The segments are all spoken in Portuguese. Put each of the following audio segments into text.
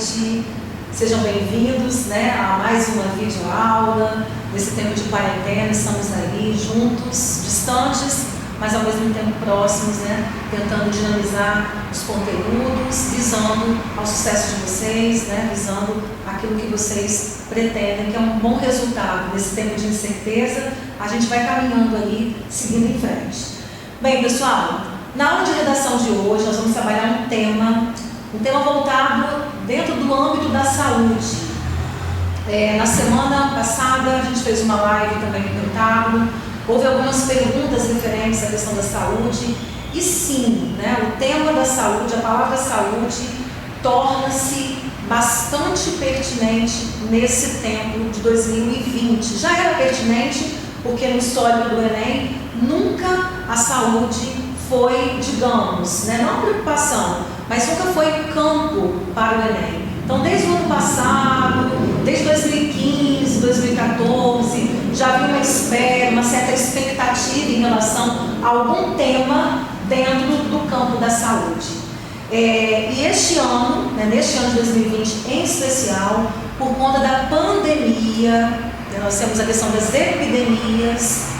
noite. Sejam bem-vindos, né, a mais uma videoaula. Nesse tempo de quarentena, estamos ali juntos, distantes, mas ao mesmo tempo próximos, né, tentando dinamizar os conteúdos, visando ao sucesso de vocês, né, visando aquilo que vocês pretendem, que é um bom resultado. Nesse tempo de incerteza, a gente vai caminhando ali, seguindo em frente. Bem, pessoal, na aula de redação de hoje, nós vamos trabalhar um tema voltado dentro do âmbito da saúde. Na semana passada, a gente fez uma live também no Pentágono, houve algumas perguntas referentes à questão da saúde, e sim, né, o tema da saúde, a palavra saúde, torna-se bastante pertinente nesse tempo de 2020. Já era pertinente, porque no histórico do Enem, nunca a saúde foi, digamos, né, não preocupação, mas nunca foi campo para o Enem. Então, desde o ano passado, desde 2015, 2014, já havia uma espera, uma certa expectativa em relação a algum tema dentro do campo da saúde. E este ano, né, neste ano de 2020 em especial, por conta da pandemia, nós temos a questão das epidemias,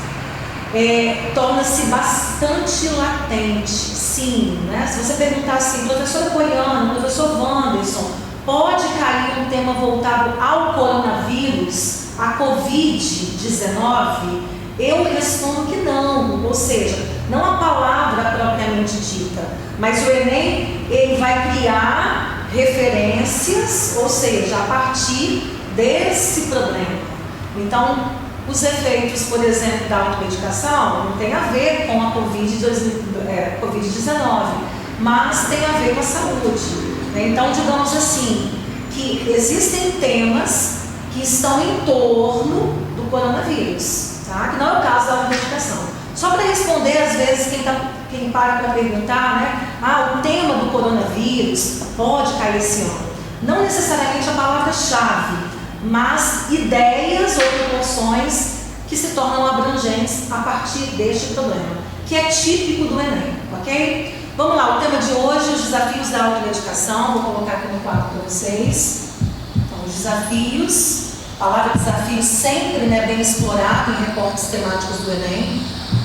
torna-se bastante latente, sim, né? Se você perguntar assim, professora Poliana, professor Wanderson, pode cair um tema voltado ao coronavírus, a Covid-19? Eu respondo que não, ou seja, não a palavra propriamente dita, mas o Enem ele vai criar referências, ou seja, a partir desse problema. Então, os efeitos, por exemplo, da automedicação não tem a ver com a Covid-19, mas tem a ver com a saúde. Então, digamos assim, que existem temas que estão em torno do coronavírus, tá? Que não é o caso da automedicação. Só para responder, às vezes, quem para para perguntar, né? O tema do coronavírus pode cair esse ano. Não necessariamente a palavra-chave, mas ideias ou proporções que se tornam abrangentes a partir deste problema, que é típico do Enem, ok? Vamos lá, o tema de hoje, os desafios da automedicação. Vou colocar aqui no quadro para vocês. Então, os desafios, a palavra desafio sempre, né, bem explorado em recortes temáticos do Enem.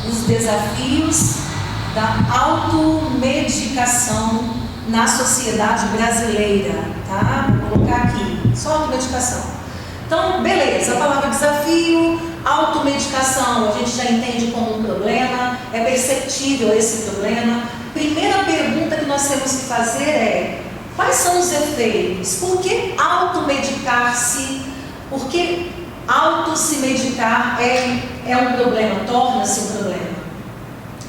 Os desafios da automedicação na sociedade brasileira, tá? Vou colocar aqui, só automedicação. Então, beleza, a palavra desafio, automedicação, a gente já entende como um problema, é perceptível esse problema. Primeira pergunta que nós temos que fazer é: quais são os efeitos? Por que automedicar-se? Por que auto-se medicar é um problema, torna-se um problema?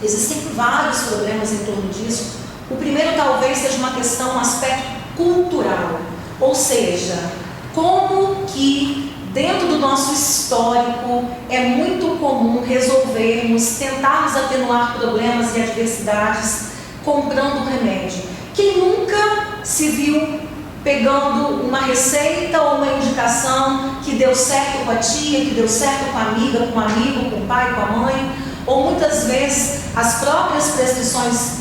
Existem vários problemas em torno disso. O primeiro talvez seja uma questão, um aspecto cultural, ou seja, como que dentro do nosso histórico é muito comum resolvermos, tentarmos atenuar problemas e adversidades comprando um remédio. Quem nunca se viu pegando uma receita ou uma indicação que deu certo com a tia, que deu certo com a amiga, com o amigo, com o pai, com a mãe, ou muitas vezes as próprias prescrições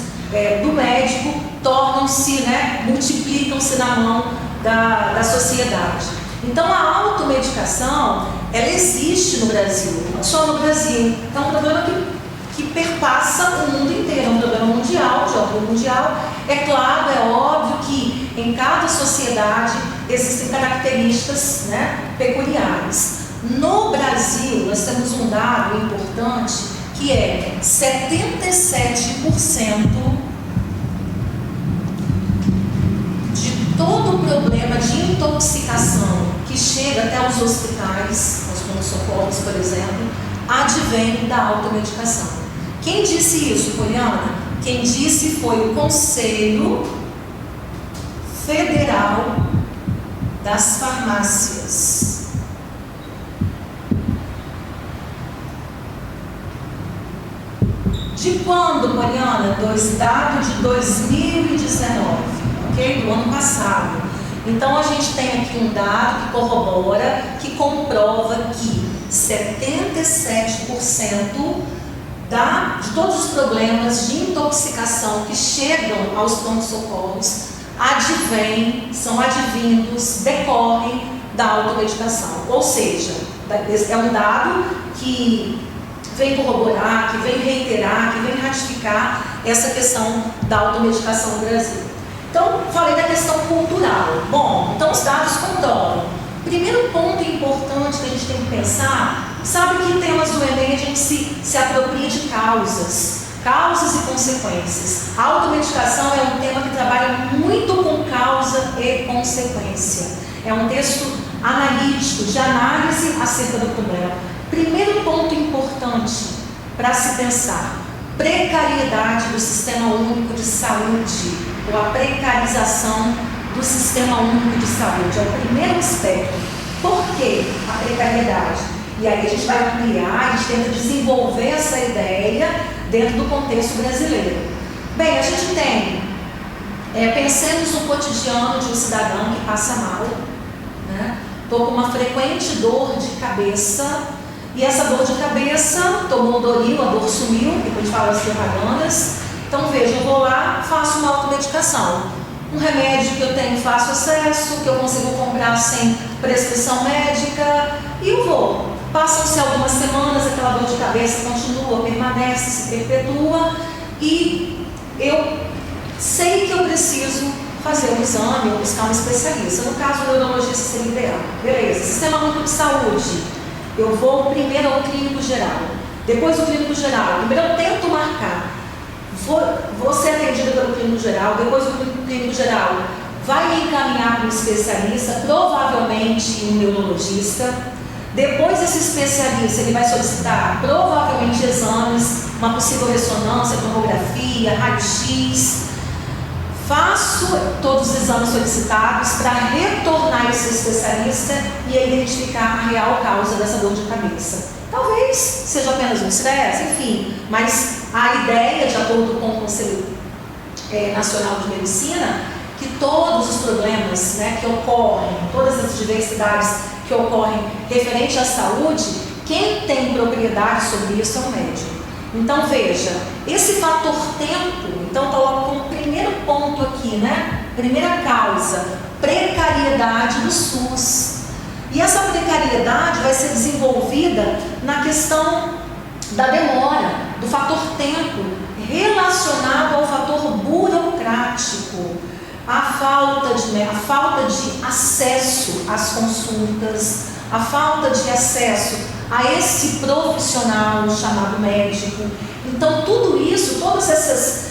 do médico tornam-se, né, multiplicam-se na mão da sociedade. Então a automedicação, ela existe no Brasil, não só no Brasil. Então é um problema que perpassa o mundo inteiro, é um problema mundial, de ordem mundial. É claro, é óbvio que em cada sociedade existem características, né, peculiares. No Brasil, nós temos um dado importante que é 77% todo o problema de intoxicação que chega até os hospitais, os pronto-socorros, por exemplo, advém da automedicação. Quem disse isso, Poliana? Quem disse foi o Conselho Federal das Farmácias. De quando, Poliana? Dado de 2019. Do ano passado. Então a gente tem aqui um dado que corrobora, que comprova que 77% de todos os problemas de intoxicação que chegam aos pronto-socorros são advindos, decorrem da automedicação. Ou seja, é um dado que vem corroborar, que vem reiterar, que vem ratificar essa questão da automedicação no Brasil. Então, falei da questão cultural. Bom, então os dados comprovam. Primeiro ponto importante que a gente tem que pensar, sabe que em temas do Enem a gente se apropria de causas e consequências. A automedicação é um tema que trabalha muito com causa e consequência. É um texto analítico, de análise acerca do problema. Primeiro ponto importante para se pensar: precariedade do Sistema Único de Saúde, ou a precarização do Sistema Único de Saúde. É o primeiro aspecto. Por que a precariedade? E aí a gente vai ampliar, a gente tenta desenvolver essa ideia dentro do contexto brasileiro. Bem, a gente tem, pensemos no cotidiano de um cidadão que passa mal, né? Estou com uma frequente dor de cabeça, e essa dor de cabeça, tomou Doril, a dor sumiu, depois de falar as propagandas. Então veja, eu vou lá, faço uma automedicação. Um remédio que eu tenho fácil acesso, que eu consigo comprar sem prescrição médica, e eu vou. Passam-se algumas semanas, aquela dor de cabeça continua, permanece, se perpetua, e eu sei que eu preciso fazer um exame ou buscar um especialista. No caso, o neurologista seria ideal. Beleza, Sistema Único de Saúde. Eu vou primeiro ao clínico geral. Depois do clínico geral, primeiro eu tento marcar. Vou ser atendida pelo clínico geral. Depois do clínico geral, vai me encaminhar para um especialista, provavelmente um neurologista. Depois desse especialista, ele vai solicitar provavelmente exames, uma possível ressonância, tomografia, raio-x. Faço todos os exames solicitados para retornar a esse especialista e identificar a real causa dessa dor de cabeça. Talvez seja apenas um estresse, enfim, mas a ideia, de acordo com o Conselho Nacional de Medicina, que todos os problemas, né, que ocorrem, todas as diversidades que ocorrem referente à saúde, quem tem propriedade sobre isso é o médico. Então veja, esse fator tempo, então coloco como primeiro ponto aqui, né? Primeira causa, precariedade do SUS. E essa precariedade vai ser desenvolvida na questão da demora, do fator tempo, relacionado ao fator burocrático, a falta de acesso às consultas, a falta de acesso a esse profissional chamado médico. Então tudo isso, todas essas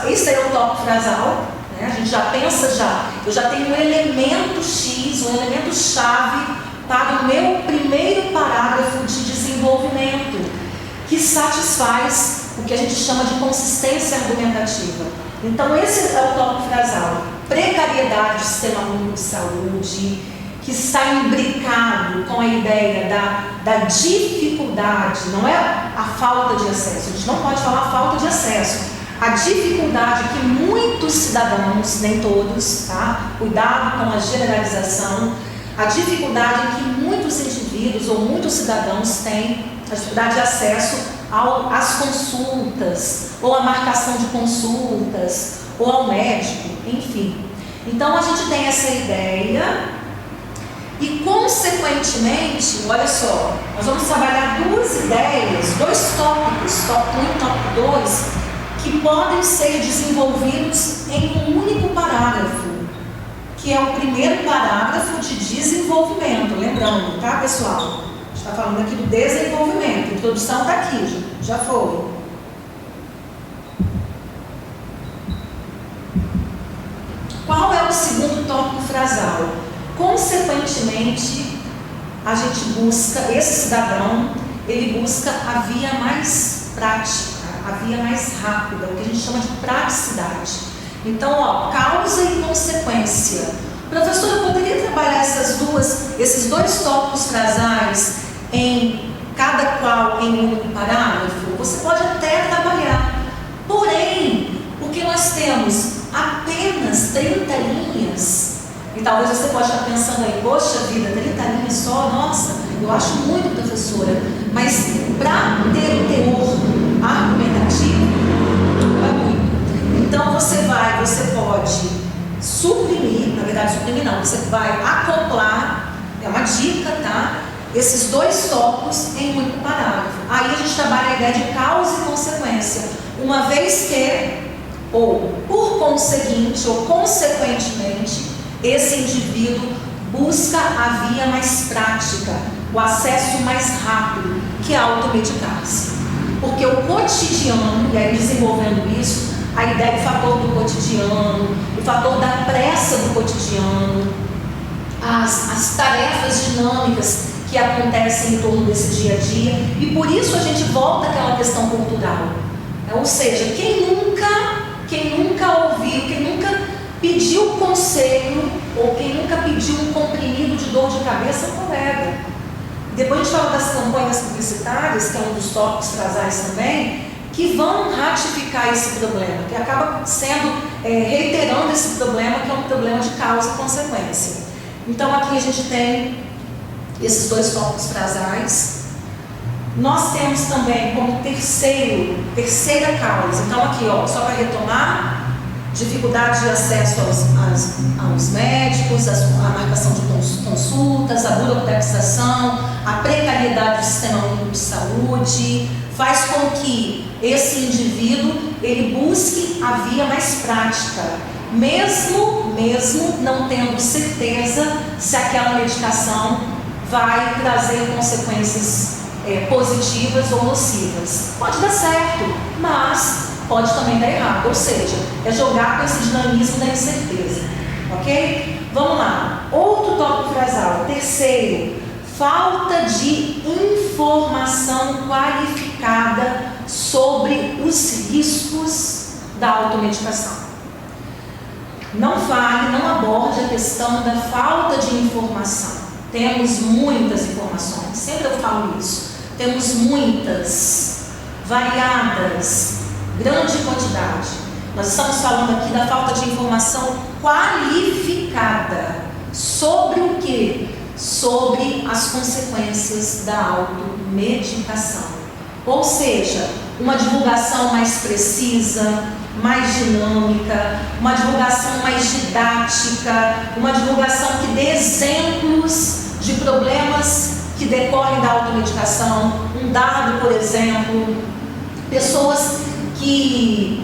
esse é o tópico frasal, né? A gente já pensa eu já tenho um elemento X, um elemento chave para o meu primeiro parágrafo de desenvolvimento, que satisfaz o que a gente chama de consistência argumentativa. Então esse é o tópico frasal: precariedade do Sistema Único de Saúde, que está imbricado com a ideia da dificuldade, não é a falta de acesso, a gente não pode falar falta de acesso, a dificuldade que muitos cidadãos, nem todos, tá? Cuidado com a generalização, a dificuldade que muitos indivíduos ou muitos cidadãos têm, a dificuldade de acesso às consultas, ou à marcação de consultas, ou ao médico, enfim. Então a gente tem essa ideia. E, consequentemente, olha só, nós vamos trabalhar duas ideias, dois tópicos, tópico 1 e tópico 2, que podem ser desenvolvidos em um único parágrafo, que é o primeiro parágrafo de desenvolvimento. Lembrando, tá, pessoal? A gente está falando aqui do desenvolvimento, a introdução está aqui, já foi. Qual é o segundo tópico frasal? Consequentemente, a gente busca, esse cidadão, ele busca a via mais prática, a via mais rápida, o que a gente chama de praticidade. Então, ó, causa e consequência. Professor, eu poderia trabalhar esses dois tópicos frasais em cada qual em um único parágrafo? Você pode até trabalhar. Porém, o que nós temos? Apenas 30 linhas. E talvez você pode estar pensando aí, poxa vida, 30 linhas só, nossa, eu acho muito, professora. Mas para ter o teor argumentativo, é muito. Então você pode trabalha a ideia de causa e consequência, uma vez que, ou por conseguinte, ou consequentemente, esse indivíduo busca a via mais prática, o acesso mais rápido, que é automedicar-se. Porque o cotidiano, e aí desenvolvendo isso, a ideia do fator do cotidiano, o fator da pressa do cotidiano, as tarefas dinâmicas que acontecem em torno desse dia a dia, e por isso a gente volta àquela questão cultural. Ou seja, quem nunca ouviu, quem nunca pediu conselho, ou quem nunca pediu um comprimido de dor de cabeça, é um colega. Depois a gente fala das campanhas publicitárias, que é um dos tópicos trazais também, que vão ratificar esse problema, que acaba sendo, reiterando esse problema, que é um problema de causa e consequência. Então aqui a gente tem esses dois tópicos trazais. Nós temos também como terceira causa, então aqui, ó, só para retomar, dificuldade de acesso aos médicos, a marcação de consultas, a burocratização, a precariedade do sistema único de saúde, faz com que esse indivíduo ele busque a via mais prática, mesmo não tendo certeza se aquela medicação vai trazer consequências positivas ou nocivas. Pode dar certo, mas pode também dar errado, ou seja, é jogar com esse dinamismo da incerteza, ok? Vamos lá, outro tópico frasal, terceiro, falta de informação qualificada sobre os riscos da automedicação. Não fale, não aborde a questão da falta de informação. Temos muitas informações, sempre eu falo isso, temos muitas, variadas, grande quantidade. Nós estamos falando aqui da falta de informação qualificada. Sobre o quê? Sobre as consequências da automedicação. Ou seja, uma divulgação mais precisa, mais dinâmica, uma divulgação mais didática, uma divulgação que dê exemplos de problemas que decorrem da automedicação. Um dado, por exemplo, pessoas que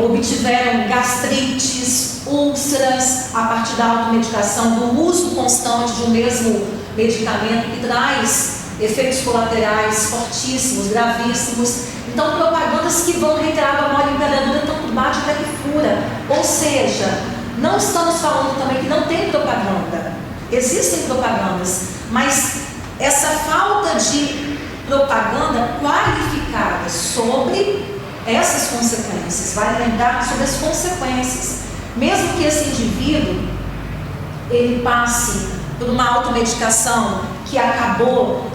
obtiveram gastrites, úlceras a partir da automedicação, do uso constante de um mesmo medicamento que traz efeitos colaterais fortíssimos, gravíssimos. Então, propagandas que vão reiterar a mole envenenadora tanto bate até que fura. Ou seja, não estamos falando também que não tem propaganda. Existem propagandas, mas essa falta de propaganda qualificada sobre essas consequências, vale lembrar sobre as consequências. Mesmo que esse indivíduo ele passe por uma automedicação que acabou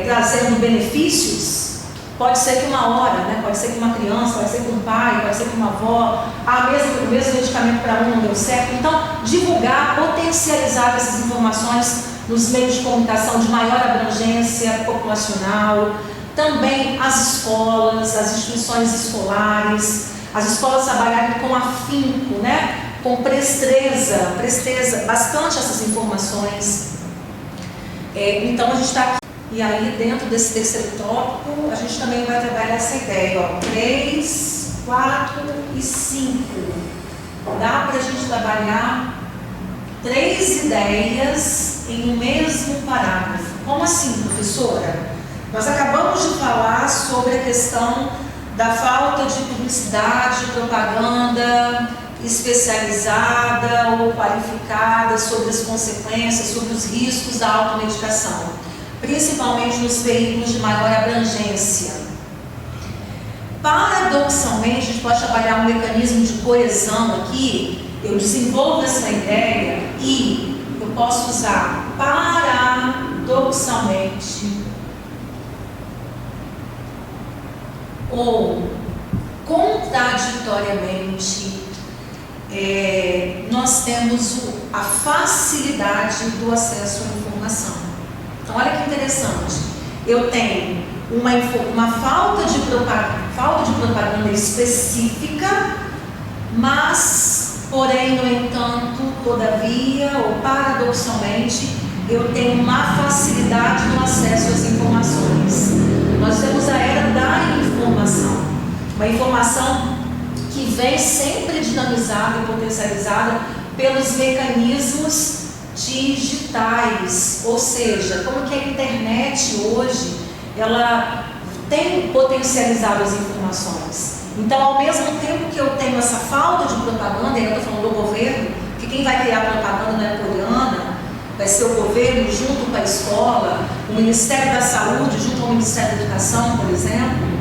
trazendo benefícios, pode ser que uma hora, né? Pode ser que uma criança, pode ser que um pai, pode ser que uma avó, o mesmo medicamento para um não deu certo. Então, divulgar, potencializar essas informações nos meios de comunicação de maior abrangência populacional. Também as escolas, as instituições escolares, as escolas trabalharem com afinco, né? Com presteza bastante essas informações. Então a gente está aqui, e aí dentro desse terceiro tópico, a gente também vai trabalhar essa ideia, ó, 3, 4 e 5. Dá para a gente trabalhar 3 ideias em um mesmo parágrafo. Como assim, professora? Nós acabamos de falar sobre a questão da falta de publicidade, propaganda especializada ou qualificada sobre as consequências, sobre os riscos da automedicação, principalmente nos veículos de maior abrangência. Paradoxalmente, a gente pode trabalhar um mecanismo de coesão aqui. Eu desenvolvo essa ideia e eu posso usar paradoxalmente ou contraditoriamente. Nós temos a facilidade do acesso à informação. Então, olha que interessante. Eu tenho uma falta de propaganda específica, mas, porém, no entanto, todavia, ou paradoxalmente, eu tenho uma facilidade no acesso às informações. Nós temos a era da informação, uma informação que vem sempre dinamizada e potencializada pelos mecanismos digitais, ou seja, como que a internet hoje, ela tem potencializado as informações. Então, ao mesmo tempo que eu tenho essa falta de propaganda, e eu estou falando do governo, que quem vai criar propaganda não é coreana, vai ser o governo junto com a escola, o Ministério da Saúde junto ao Ministério da Educação, por exemplo,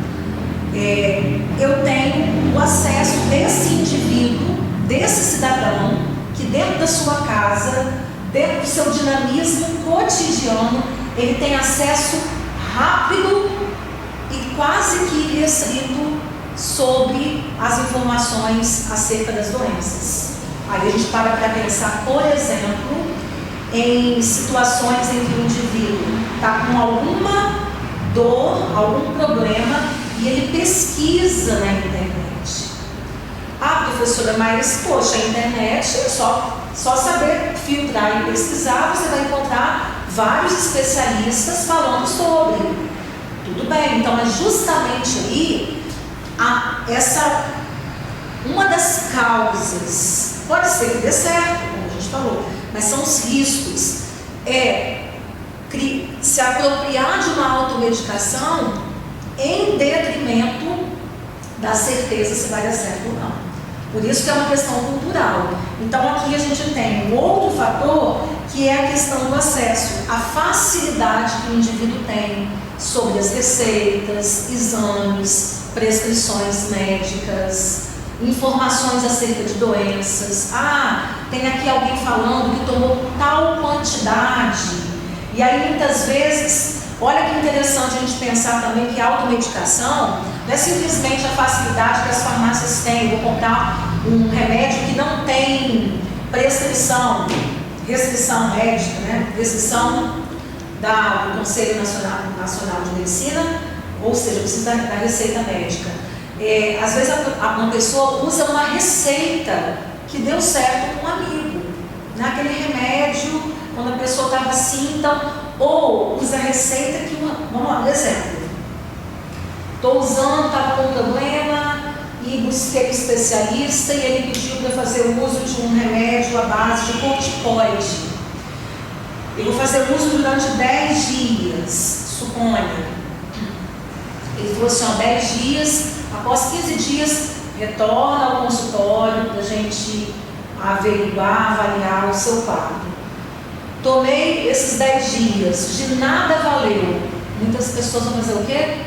eu tenho o acesso desse indivíduo, desse cidadão, que dentro da sua casa, dentro do seu dinamismo cotidiano, ele tem acesso rápido e quase que restrito sobre as informações acerca das doenças. Aí a gente para pensar, por exemplo, em situações em que o indivíduo está com alguma dor, algum problema, e ele pesquisa na internet. Ah, professora, mas poxa, a internet é só saber filtrar e pesquisar, você vai encontrar vários especialistas falando sobre. Tudo bem, então é justamente aí uma das causas, pode ser que dê certo, como a gente falou, mas são os riscos, se apropriar de uma automedicação em detrimento da certeza se vai dar certo ou não. Por isso que é uma questão cultural. Então aqui a gente tem um outro fator que é a questão do acesso, a facilidade que o indivíduo tem sobre as receitas, exames, prescrições médicas, informações acerca de doenças. Ah, tem aqui alguém falando que tomou tal quantidade. E aí muitas vezes, olha que interessante a gente pensar também que a automedicação não é simplesmente a facilidade que as farmácias têm. Eu vou comprar um remédio que não tem restrição médica, né? Restrição do Conselho Nacional de Medicina, ou seja, precisa da receita médica. Às vezes uma pessoa usa uma receita que deu certo com um amigo, naquele remédio, quando a pessoa estava assim, então, ou usa a receita que vamos lá, um exemplo. Estou usando, estava com um problema e busquei um especialista e ele pediu para fazer o uso de um remédio à base de corticoide. Eu vou fazer uso durante 10 dias, suponha. Ele falou assim, 10 dias, após 15 dias, retorna ao consultório para a gente averiguar, avaliar o seu quadro. Tomei esses 10 dias, de nada valeu. Muitas pessoas vão fazer o quê?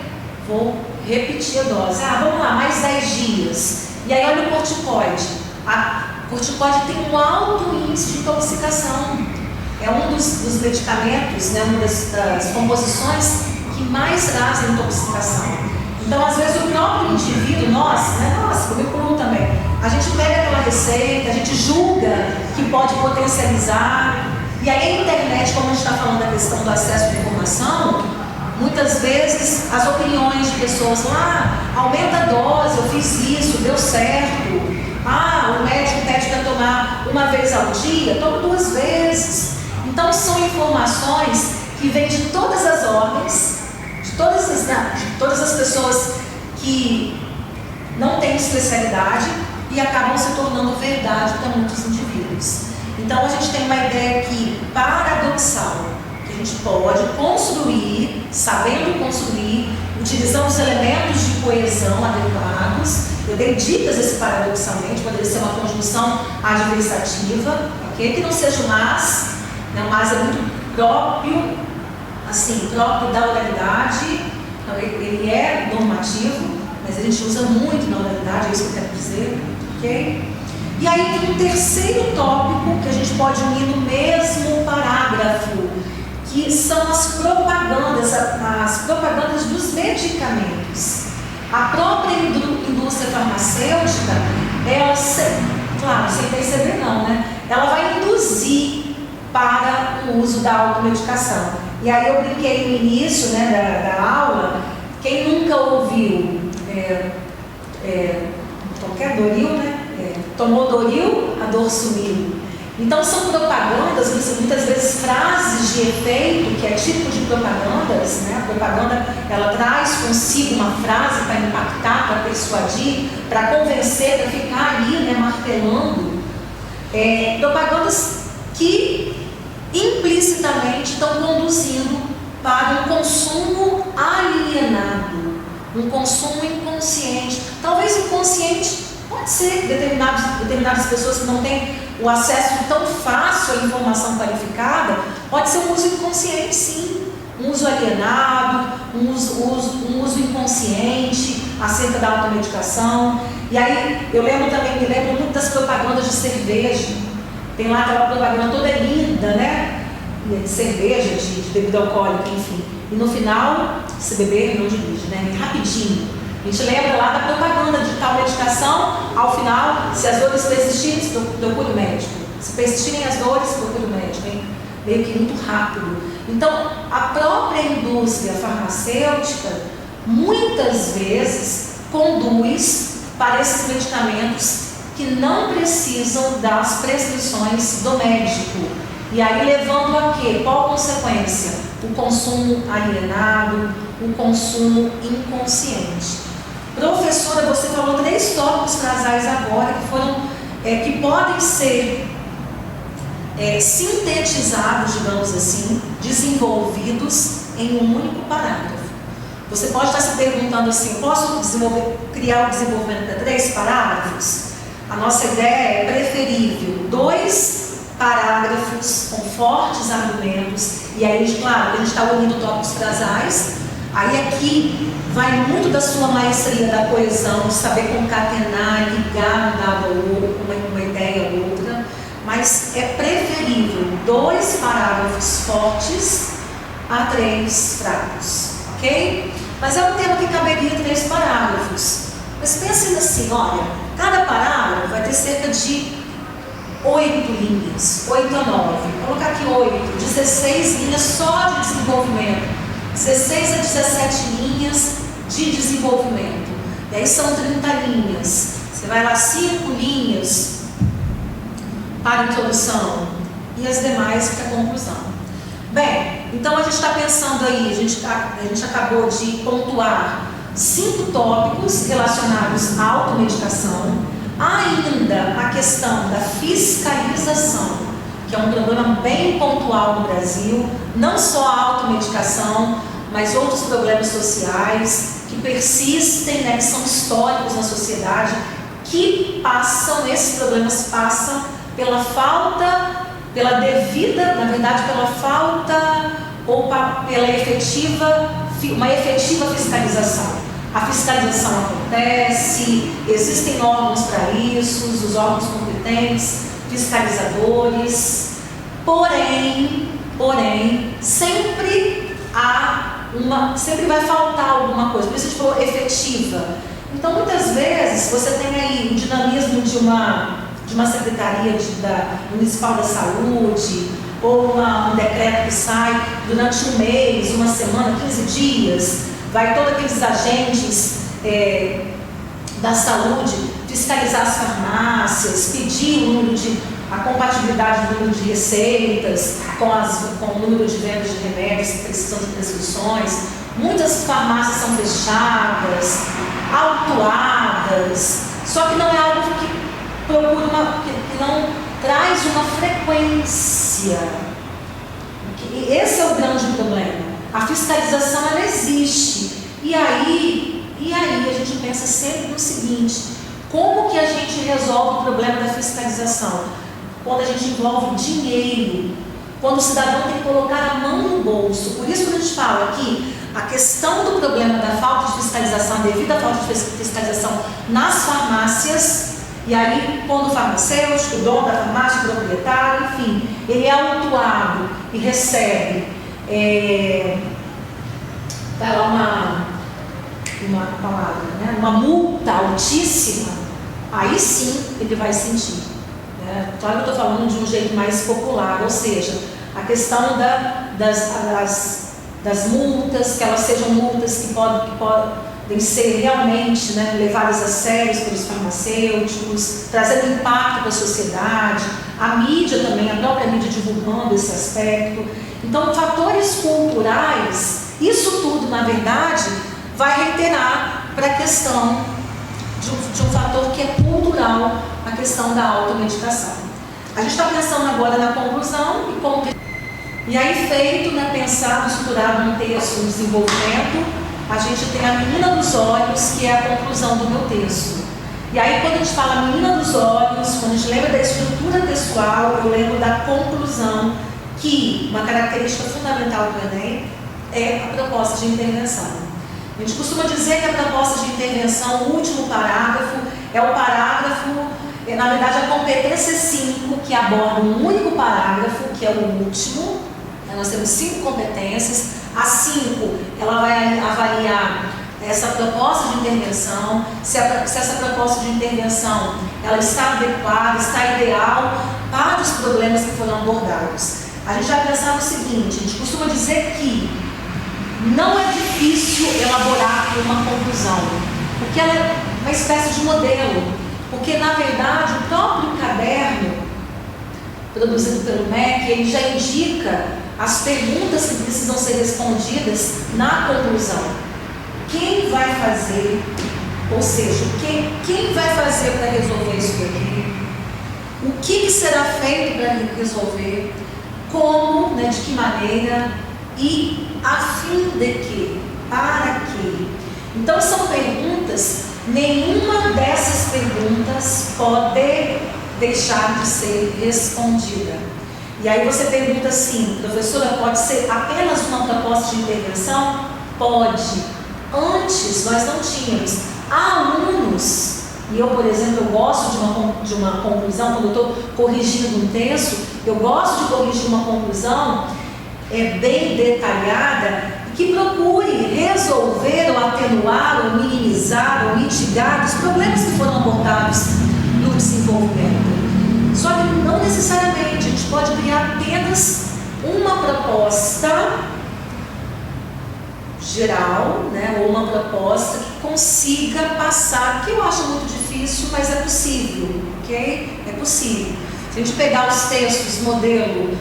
Vou repetir a dose. Vamos lá, mais 10 dias. E aí olha o corticoide. A corticoide tem um alto índice de intoxicação. É um dos medicamentos, né, uma das composições que mais trazem intoxicação. Então, às vezes, o próprio indivíduo, nós, comigo também, a gente pega aquela receita, a gente julga que pode potencializar. E aí a internet, como a gente está falando da questão do acesso à informação, muitas vezes as opiniões de pessoas lá, aumenta a dose, eu fiz isso, deu certo. O médico pede para tomar uma vez ao dia, toma 2 vezes. Então são informações que vêm de todas as ordens, de todas as pessoas que não têm especialidade e acabam se tornando verdade para muitos indivíduos. Então a gente tem uma ideia aqui paradoxal, que a gente pode construir, sabendo construir, utilizando os elementos de coesão adequados. Eu dei dicas esse paradoxalmente, poderia ser uma conjunção adversativa, okay? Que não seja o mas, né? O mas é muito próprio da oralidade, então, ele é normativo, mas a gente usa muito na oralidade, é isso que eu quero dizer, ok? E aí tem um terceiro tópico que a gente pode unir no mesmo parágrafo, que são as propagandas dos medicamentos. A própria indústria farmacêutica, ela, claro, sem perceber não, né? Ela vai induzir para o uso da automedicação. E aí eu brinquei no início, né, da aula, quem nunca ouviu qualquer Doril, né? Tomou Doril, a dor sumiu. Então são propagandas, muitas vezes frases de efeito, que é típico de propagandas, né? A propaganda, ela traz consigo uma frase para impactar, para persuadir, para convencer, para ficar ali, né, martelando. Propagandas que implicitamente estão conduzindo para um consumo alienado, um consumo inconsciente. Talvez inconsciente, pode ser, determinadas pessoas que não têm o acesso tão fácil à informação qualificada, pode ser um uso inconsciente, sim, um uso alienado, um uso inconsciente acerca da automedicação. E aí eu me lembro muito das propagandas de cerveja. Tem lá aquela propaganda toda linda, né? De cerveja, de bebida alcoólica, enfim. E no final, se beber, não dirige, né? Rapidinho. A gente lembra lá da propaganda de tal medicação, ao final, se as dores persistirem, procure o médico. Se persistirem as dores, procure o médico, hein? Meio que muito rápido. Então, a própria indústria farmacêutica, muitas vezes, conduz para esses medicamentos que não precisam das prescrições do médico. E aí levando a quê? Qual a consequência? O consumo alienado, o consumo inconsciente. Professora, você falou 3 tópicos casais agora que podem ser sintetizados, digamos assim, desenvolvidos em um único parágrafo. Você pode estar se perguntando assim, posso criar o desenvolvimento para 3 parágrafos? A nossa ideia é preferível 2 parágrafos com fortes argumentos, e aí, claro, a gente está unindo tópicos casais. Aí aqui vai muito da sua maestria da coesão, de saber concatenar, ligar um dado ao outro, uma ideia à outra, mas é preferível 2 parágrafos fortes a 3 fracos, ok? Mas é um tema que caberia 3 parágrafos. Mas pense assim, olha, cada parágrafo vai ter cerca de 8 linhas, 8 a 9, vou colocar aqui 8, 16 linhas só de desenvolvimento, 16 a 17 linhas de desenvolvimento, e aí são 30 linhas, você vai lá 5 linhas para a introdução e as demais para a conclusão. Bem, então a gente está pensando aí, a gente acabou de pontuar 5 tópicos relacionados à automedicação. Ainda a questão da fiscalização, que é um problema bem pontual no Brasil, não só a automedicação, mas outros problemas sociais que persistem, né, que são históricos na sociedade, que esses problemas passam pela falta, na verdade, pela falta ou pela uma efetiva fiscalização. A fiscalização acontece, existem órgãos para isso, os órgãos competentes, fiscalizadores, porém, sempre vai faltar alguma coisa, por isso a gente falou efetiva. Então, muitas vezes, você tem aí o dinamismo de uma secretaria municipal da saúde, ou um decreto que sai durante um mês, uma semana, 15 dias, vai todos aqueles agentes da saúde fiscalizar as farmácias, pedir a compatibilidade do número de receitas com o número de vendas de remédios que precisam de prescrições. Muitas farmácias são fechadas, autuadas, só que não é algo que não traz uma frequência. Esse é o grande problema. A fiscalização, ela existe. E aí a gente pensa sempre no seguinte: como que a gente resolve o problema da fiscalização? Quando a gente envolve dinheiro, quando o cidadão tem que colocar a mão no bolso. Por isso que a gente fala aqui, a questão do problema da falta de fiscalização, devido à falta de fiscalização nas farmácias, e aí quando o farmacêutico, o dono da farmácia, o proprietário, enfim, ele é autuado e recebe uma multa altíssima, aí sim ele vai sentir. Claro que eu estou falando de um jeito mais popular, ou seja, a questão das multas, que elas sejam multas podem ser realmente, né, levadas a sério pelos farmacêuticos, trazendo impacto para a sociedade, a mídia também, a própria mídia divulgando esse aspecto. Então, fatores culturais, isso tudo, na verdade, vai reiterar para a questão de um fator que é cultural, a questão da automedicação. A gente está pensando agora na conclusão e aí feito, né, pensado, estruturado num texto, no desenvolvimento, a gente tem a menina dos olhos, que é a conclusão do meu texto. E aí quando a gente fala menina dos olhos, quando a gente lembra da estrutura textual, eu lembro da conclusão, que uma característica fundamental do Enem é a proposta de intervenção. A gente costuma dizer que a proposta de intervenção, o último parágrafo, é o parágrafo, na verdade a competência 5, que aborda um único parágrafo, que é o último. Nós temos 5 competências. A 5, ela vai avaliar essa proposta de intervenção, se essa proposta de intervenção ela está adequada, está ideal para os problemas que foram abordados. A gente vai pensar no seguinte, a gente costuma dizer que não é difícil elaborar uma conclusão, porque ela é uma espécie de modelo, porque na verdade o próprio caderno produzido pelo MEC, ele já indica as perguntas que precisam ser respondidas na conclusão. Quem vai fazer, ou seja, quem vai fazer para resolver isso daqui, o que será feito para resolver, como, né, de que maneira e a fim de quê, para quê. Então são perguntas, nenhuma dessas perguntas pode deixar de ser respondida. E aí você pergunta assim, professora, pode ser apenas uma proposta de intervenção? Pode. Antes nós não tínhamos. Há alunos, e eu, por exemplo, eu gosto de uma conclusão, quando eu estou corrigindo um texto, eu gosto de corrigir uma conclusão bem detalhada, que procure resolver ou atenuar ou minimizar ou mitigar os problemas que foram abordados no desenvolvimento. Só que não necessariamente, a gente pode criar apenas uma proposta geral, né, ou uma proposta que consiga passar, que eu acho muito difícil, mas é possível, ok? É possível. Se a gente pegar os textos, modelo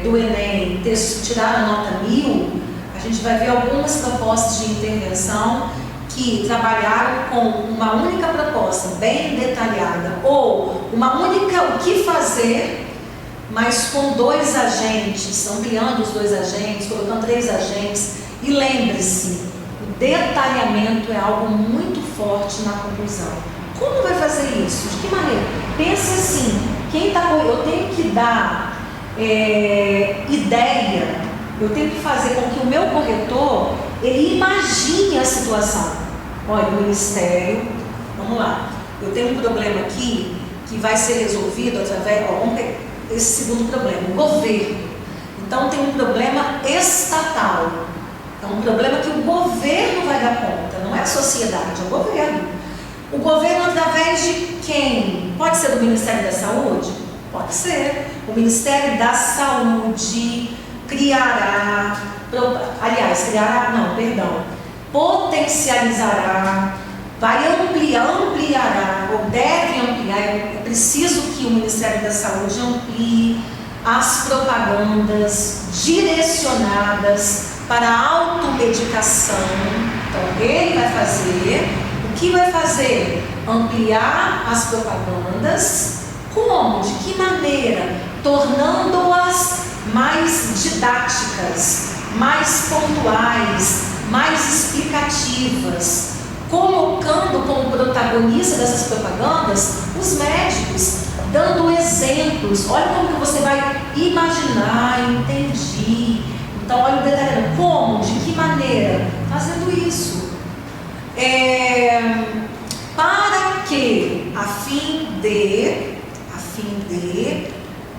do Enem, textos que tiraram a nota 1000, a gente vai ver algumas propostas de intervenção que trabalharam com uma única proposta, bem detalhada, ou uma única o que fazer, mas com 2 agentes, ampliando os 2 agentes, colocando 3 agentes. E lembre-se, o detalhamento é algo muito forte na conclusão. Como vai fazer isso? De que maneira? Pense assim, eu tenho que dar ideia, eu tenho que fazer com que o meu corretor, ele imagine a situação. Olha, o Ministério, vamos lá, eu tenho um problema aqui que vai ser resolvido através, vamos pegar esse segundo problema, o governo. Então tem um problema estatal, é um problema que o governo vai dar conta, não é a sociedade, é o governo. O governo através de quem? Pode ser do Ministério da Saúde? Pode ser. O Ministério da Saúde potencializará, vai ampliará, ou deve ampliar, é preciso que o Ministério da Saúde amplie as propagandas direcionadas para a automedicação. Então, ele vai fazer, o que vai fazer? Ampliar as propagandas, como? De que maneira? Tornando-as mais didáticas, mais pontuais, mais explicativas, colocando como protagonista dessas propagandas os médicos, dando exemplos. Olha como que você vai imaginar, entendi. Então, olha o detalhe. Como? De que maneira? Fazendo isso. Para que, a fim de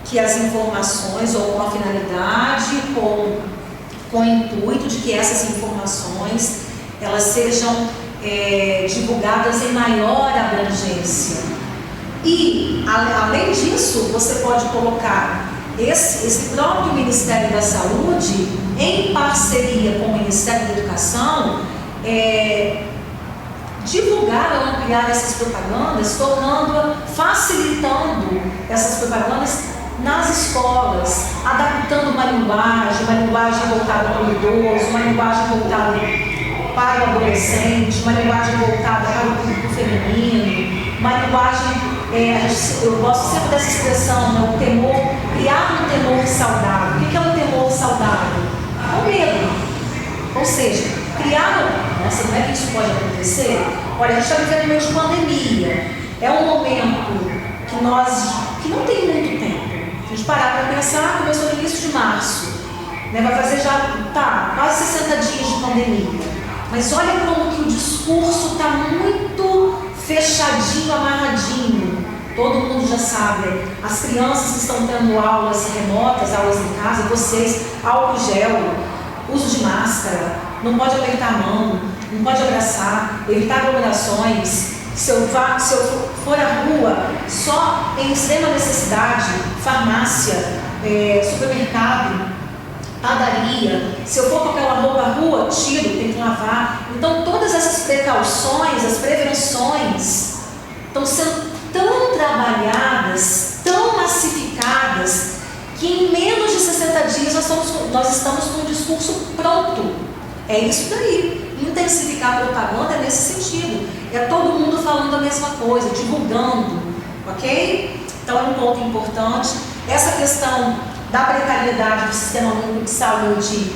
que as informações, ou com a finalidade, com o intuito de que essas informações elas sejam divulgadas em maior abrangência. E, além disso, você pode colocar esse próprio Ministério da Saúde, em parceria com o Ministério da Educação, divulgar ou ampliar essas propagandas, facilitando essas propagandas nas escolas, adaptando uma linguagem voltada para o idoso, uma linguagem voltada para o adolescente, uma linguagem voltada para o público feminino, uma linguagem, eu gosto sempre dessa expressão, né, o temor, criar um temor saudável. O que é um temor saudável? É o medo. Ou seja, nossa, não é que isso pode acontecer? Olha, a gente está vivendo no meio de pandemia. É um momento que não tem muito tempo. Se a gente parar para pensar, começou no início de março. Né? Vai fazer quase 60 dias de pandemia. Mas olha como que o discurso está muito fechadinho, amarradinho. Todo mundo já sabe. As crianças que estão tendo aulas remotas, aulas em casa, vocês, álcool gel, uso de máscara, não pode apertar a mão, não pode abraçar, evitar aglomerações. Se eu for à rua, só em extrema necessidade, farmácia, supermercado, padaria. Se eu for com aquela roupa à rua, tiro, tem que lavar. Então todas essas precauções, as prevenções, estão sendo tão trabalhadas, tão massificadas, que em menos de 60 dias nós estamos com um discurso pronto. É isso daí. Intensificar a propaganda é nesse sentido. É todo mundo falando a mesma coisa, divulgando, ok? Então é um ponto importante. Essa questão da precariedade do sistema único de saúde,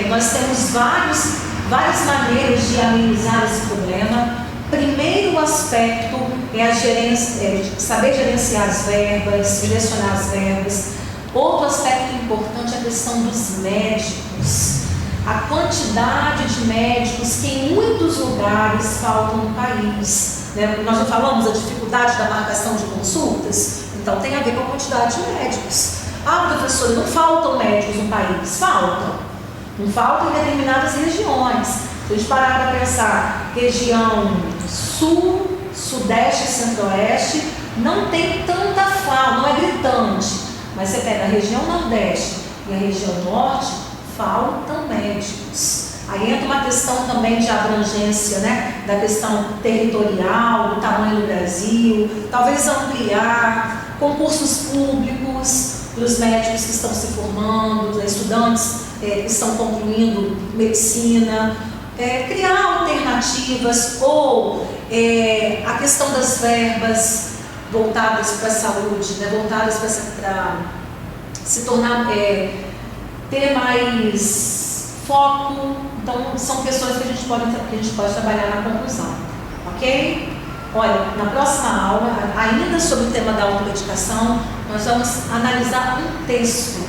nós temos várias maneiras de amenizar esse problema. Primeiro aspecto é saber gerenciar as verbas, direcionar as verbas. Outro aspecto importante é a questão dos médicos. A quantidade de médicos que em muitos lugares faltam no país. Né? Nós já falamos da dificuldade da marcação de consultas, então tem a ver com a quantidade de médicos. Professora, não faltam médicos no país? Faltam. Não faltam em determinadas regiões. Se a gente parar para pensar, região sul, sudeste e centro-oeste, não tem tanta falta, não é gritante. Mas você pega a região nordeste e a região norte, faltam médicos. Aí entra uma questão também de abrangência, né? Da questão territorial, do tamanho do Brasil, talvez ampliar concursos públicos para os médicos que estão se formando, estudantes que estão concluindo medicina, criar alternativas ou a questão das verbas voltadas para a saúde, né? Voltadas para se tornar, ter mais foco. Então, são questões que a gente pode trabalhar na conclusão, ok? Olha, na próxima aula, ainda sobre o tema da automedicação, nós vamos analisar um texto.